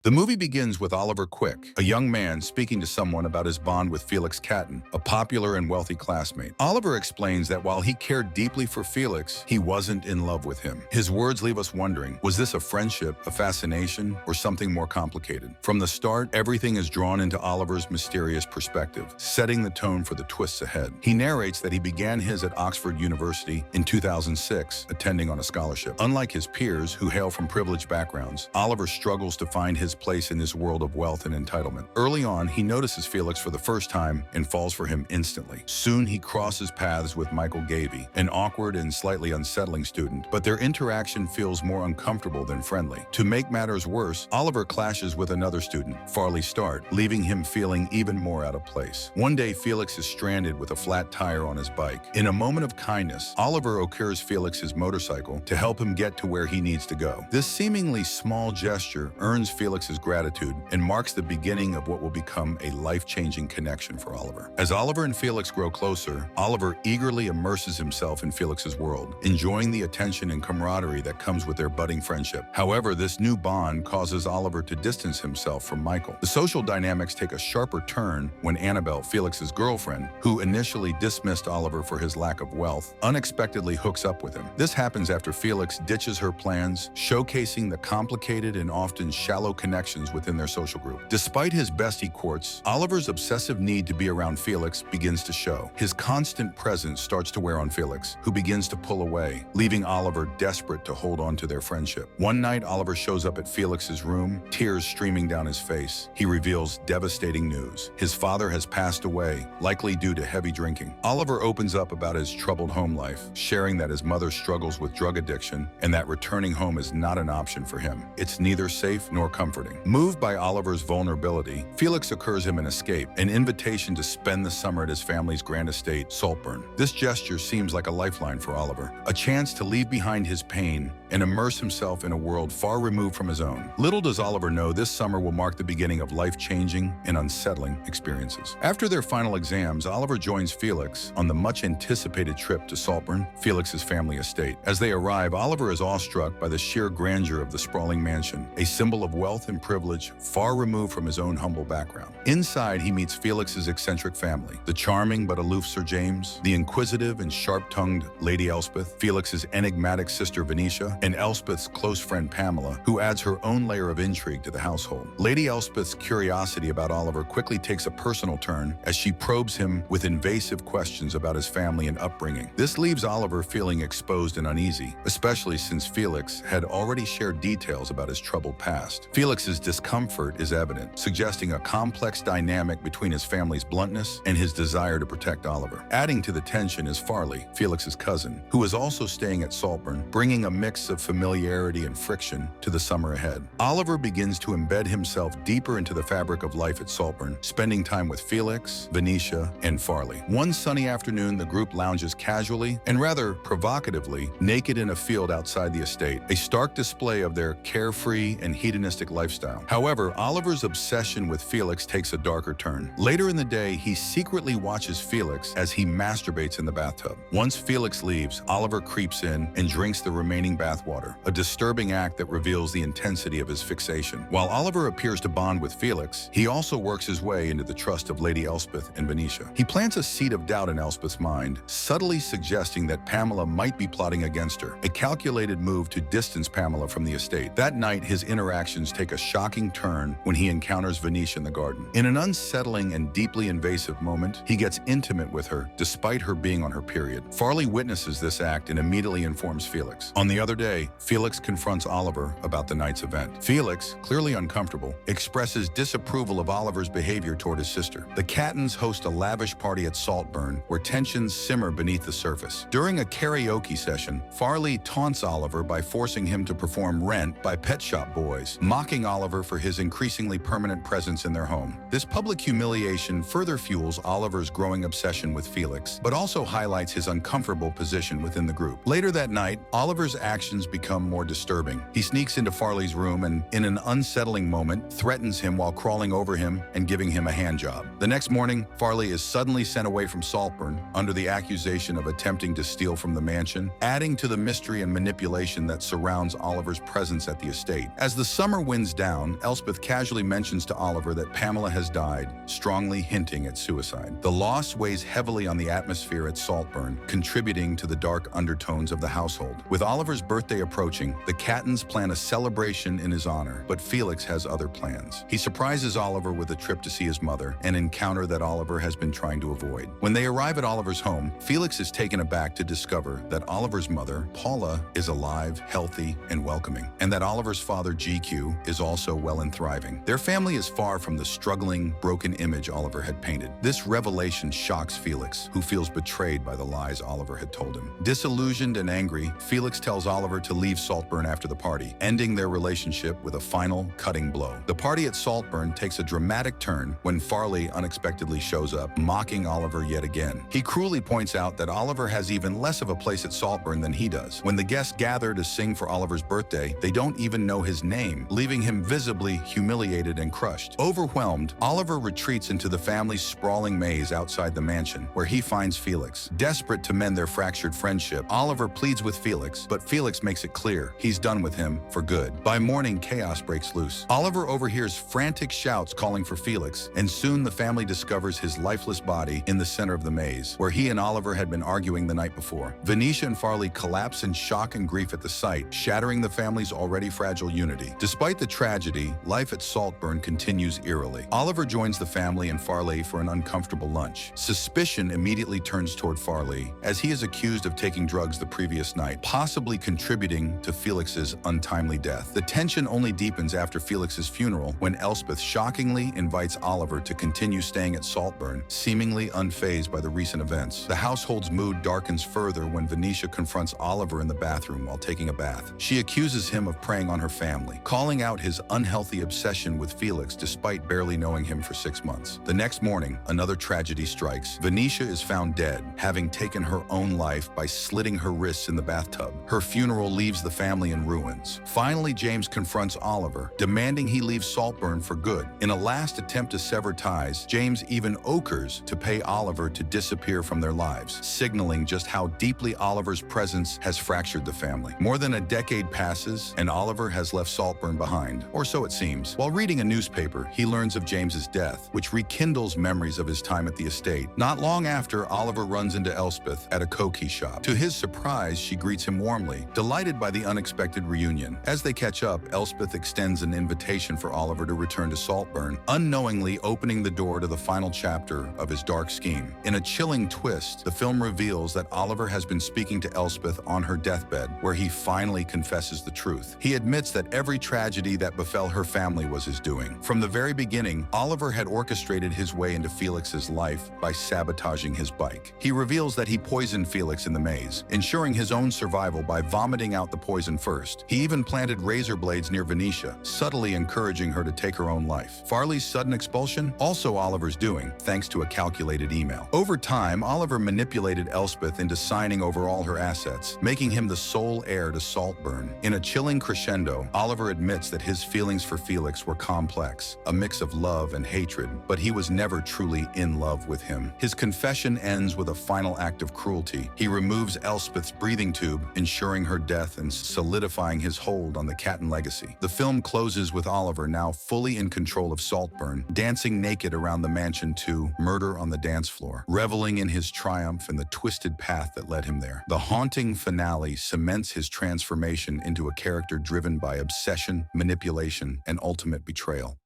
The movie begins with Oliver Quick, a young man speaking to someone about his bond with Felix Catton, a popular and wealthy classmate. Oliver explains that while he cared deeply for Felix, he wasn't in love with him. His words leave us wondering, was this a friendship, a fascination, or something more complicated? From the start, everything is drawn into Oliver's mysterious perspective, setting the tone for the twists ahead. He narrates that he began his at Oxford University in 2006, attending on a scholarship. Unlike his peers, who hail from privileged backgrounds, Oliver struggles to find his place in this world of wealth and entitlement. Early on, he notices Felix for the first time and falls for him instantly. Soon, he crosses paths with Michael Gavey, an awkward and slightly unsettling student, but their interaction feels more uncomfortable than friendly. To make matters worse, Oliver clashes with another student, Farley Start, leaving him feeling even more out of place. One day, Felix is stranded with a flat tire on his bike. In a moment of kindness, Oliver ocures Felix his motorcycle to help him get to where he needs to go. This seemingly small gesture earns Felix's gratitude and marks the beginning of what will become a life-changing connection for Oliver. As Oliver and Felix grow closer, Oliver eagerly immerses himself in Felix's world, enjoying the attention and camaraderie that comes with their budding friendship. However, this new bond causes Oliver to distance himself from Michael. The social dynamics take a sharper turn when Annabelle, Felix's girlfriend, who initially dismissed Oliver for his lack of wealth, unexpectedly hooks up with him. This happens after Felix ditches her plans, showcasing the complicated and often shallow connections within their social group. Despite his bestie courts, Oliver's obsessive need to be around Felix begins to show. His constant presence starts to wear on Felix, who begins to pull away, leaving Oliver desperate to hold on to their friendship. One night, Oliver shows up at Felix's room, tears streaming down his face. He reveals devastating news. His father has passed away, likely due to heavy drinking. Oliver opens up about his troubled home life, sharing that his mother struggles with drug addiction and that returning home is not an option for him. It's neither safe nor comforting. Moved by Oliver's vulnerability, Felix occurs him an escape, an invitation to spend the summer at his family's grand estate, Saltburn. This gesture seems like a lifeline for Oliver, a chance to leave behind his pain and immerse himself in a world far removed from his own. Little does Oliver know this summer will mark the beginning of life-changing and unsettling experiences. After their final exams, Oliver joins Felix on the much-anticipated trip to Saltburn, Felix's family estate. As they arrive, Oliver is awestruck by the sheer grandeur of the sprawling mansion, a symbol of wealth and privilege far removed from his own humble background. Inside, he meets Felix's eccentric family, the charming but aloof Sir James, the inquisitive and sharp-tongued Lady Elspeth, Felix's enigmatic sister Venetia, and Elspeth's close friend Pamela, who adds her own layer of intrigue to the household. Lady Elspeth's curiosity about Oliver quickly takes a personal turn as she probes him with invasive questions about his family and upbringing. This leaves Oliver feeling exposed and uneasy, especially since Felix had already shared details about his troubled past. Felix's discomfort is evident, suggesting a complex dynamic between his family's bluntness and his desire to protect Oliver. Adding to the tension is Farley, Felix's cousin, who is also staying at Saltburn, bringing a mix of familiarity and friction to the summer ahead. Oliver begins to embed himself deeper into the fabric of life at Saltburn, spending time with Felix, Venetia, and Farley. One sunny afternoon, the group lounges casually and rather provocatively naked in a field outside the estate, a stark display of their carefree and hedonistic lifestyle. However, Oliver's obsession with Felix takes a darker turn. Later in the day, he secretly watches Felix as he masturbates in the bathtub. Once Felix leaves, Oliver creeps in and drinks the remaining bathwater, a disturbing act that reveals the intensity of his fixation. While Oliver appears to bond with Felix, he also works his way into the trust of Lady Elspeth and Venetia. He plants a seed of doubt in Elspeth's mind, subtly suggesting that Pamela might be plotting against her, a calculated move to distance Pamela from the estate. That night, his interactions take a shocking turn when he encounters Venetia in the garden. In an unsettling and deeply invasive moment, he gets intimate with her despite her being on her period. Farley witnesses this act and immediately informs Felix. On the other day, Felix confronts Oliver about the night's event. Felix, clearly uncomfortable, expresses disapproval of Oliver's behavior toward his sister. The Cattons host a lavish party at Saltburn where tensions simmer beneath the surface. During a karaoke session, Farley taunts Oliver by forcing him to perform Rent by Pet Shop Boys, mocking Oliver for his increasingly permanent presence in their home. This public humiliation further fuels Oliver's growing obsession with Felix, but also highlights his uncomfortable position within the group. Later that night, Oliver's actions revelations become more disturbing. He sneaks into Farley's room and, in an unsettling moment, threatens him while crawling over him and giving him a handjob. The next morning, Farley is suddenly sent away from Saltburn under the accusation of attempting to steal from the mansion, adding to the mystery and manipulation that surrounds Oliver's presence at the estate. As the summer winds down, Elspeth casually mentions to Oliver that Pamela has died, strongly hinting at suicide. The loss weighs heavily on the atmosphere at Saltburn, contributing to the dark undertones of the household. With Oliver's birthday approaching, the Cattons plan a celebration in his honor, but Felix has other plans. He surprises Oliver with a trip to see his mother, an encounter that Oliver has been trying to avoid. When they arrive at Oliver's home, Felix is taken aback to discover that Oliver's mother, Paula, is alive, healthy, and welcoming, and that Oliver's father, GQ, is also well and thriving. Their family is far from the struggling, broken image Oliver had painted. This revelation shocks Felix, who feels betrayed by the lies Oliver had told him. Disillusioned and angry, Felix tells Oliver to leave Saltburn after the party, ending their relationship with a final, cutting blow. The party at Saltburn takes a dramatic turn when Farley unexpectedly shows up, mocking Oliver yet again. He cruelly points out that Oliver has even less of a place at Saltburn than he does. When the guests gather to sing for Oliver's birthday, they don't even know his name, leaving him visibly humiliated and crushed. Overwhelmed, Oliver retreats into the family's sprawling maze outside the mansion, where he finds Felix. Desperate to mend their fractured friendship, Oliver pleads with Felix, but Felix makes it clear he's done with him for good. By morning, chaos breaks loose. Oliver overhears frantic shouts calling for Felix, and soon the family discovers his lifeless body in the center of the maze, where he and Oliver had been arguing the night before. Venetia and Farley collapse in shock and grief at the sight, shattering the family's already fragile unity. Despite the tragedy, life at Saltburn continues eerily. Oliver joins the family and Farley for an uncomfortable lunch. Suspicion immediately turns toward Farley, as he is accused of taking drugs the previous night, possibly contributing to Felix's untimely death. The tension only deepens after Felix's funeral, when Elspeth shockingly invites Oliver to continue staying at Saltburn, seemingly unfazed by the recent events. The household's mood darkens further when Venetia confronts Oliver in the bathroom while taking a bath. She accuses him of preying on her family, calling out his unhealthy obsession with Felix despite barely knowing him for 6 months. The next morning, another tragedy strikes. Venetia is found dead, having taken her own life by slitting her wrists in the bathtub. Her funeral leaves the family in ruins. Finally, James confronts Oliver, demanding he leave Saltburn for good. In a last attempt to sever ties, James even ochres to pay Oliver to disappear from their lives, signaling just how deeply Oliver's presence has fractured the family. More than a decade passes, and Oliver has left Saltburn behind, or so it seems. While reading a newspaper, he learns of James's death, which rekindles memories of his time at the estate. Not long after, Oliver runs into Elspeth at a cookie shop. To his surprise, she greets him warmly, delighted by the unexpected reunion. As they catch up, Elspeth extends an invitation for Oliver to return to Saltburn, unknowingly opening the door to the final chapter of his dark scheme. In a chilling twist, the film reveals that Oliver has been speaking to Elspeth on her deathbed, where he finally confesses the truth. He admits that every tragedy that befell her family was his doing. From the very beginning, Oliver had orchestrated his way into Felix's life by sabotaging his bike. He reveals that he poisoned Felix in the maze, ensuring his own survival by vomiting out the poison first. He even planted razor blades near Venetia, subtly encouraging her to take her own life. Farley's sudden expulsion? Also Oliver's doing, thanks to a calculated email. Over time, Oliver manipulated Elspeth into signing over all her assets, making him the sole heir to Saltburn. In a chilling crescendo, Oliver admits that his feelings for Felix were complex, a mix of love and hatred, but he was never truly in love with him. His confession ends with a final act of cruelty. He removes Elspeth's breathing tube, ensuring her death and solidifying his hold on the Catton legacy. The film closes with Oliver now fully in control of Saltburn, dancing naked around the mansion to Murder on the Dance Floor, reveling in his triumph and the twisted path that led him there. The haunting finale cements his transformation into a character driven by obsession, manipulation, and ultimate betrayal.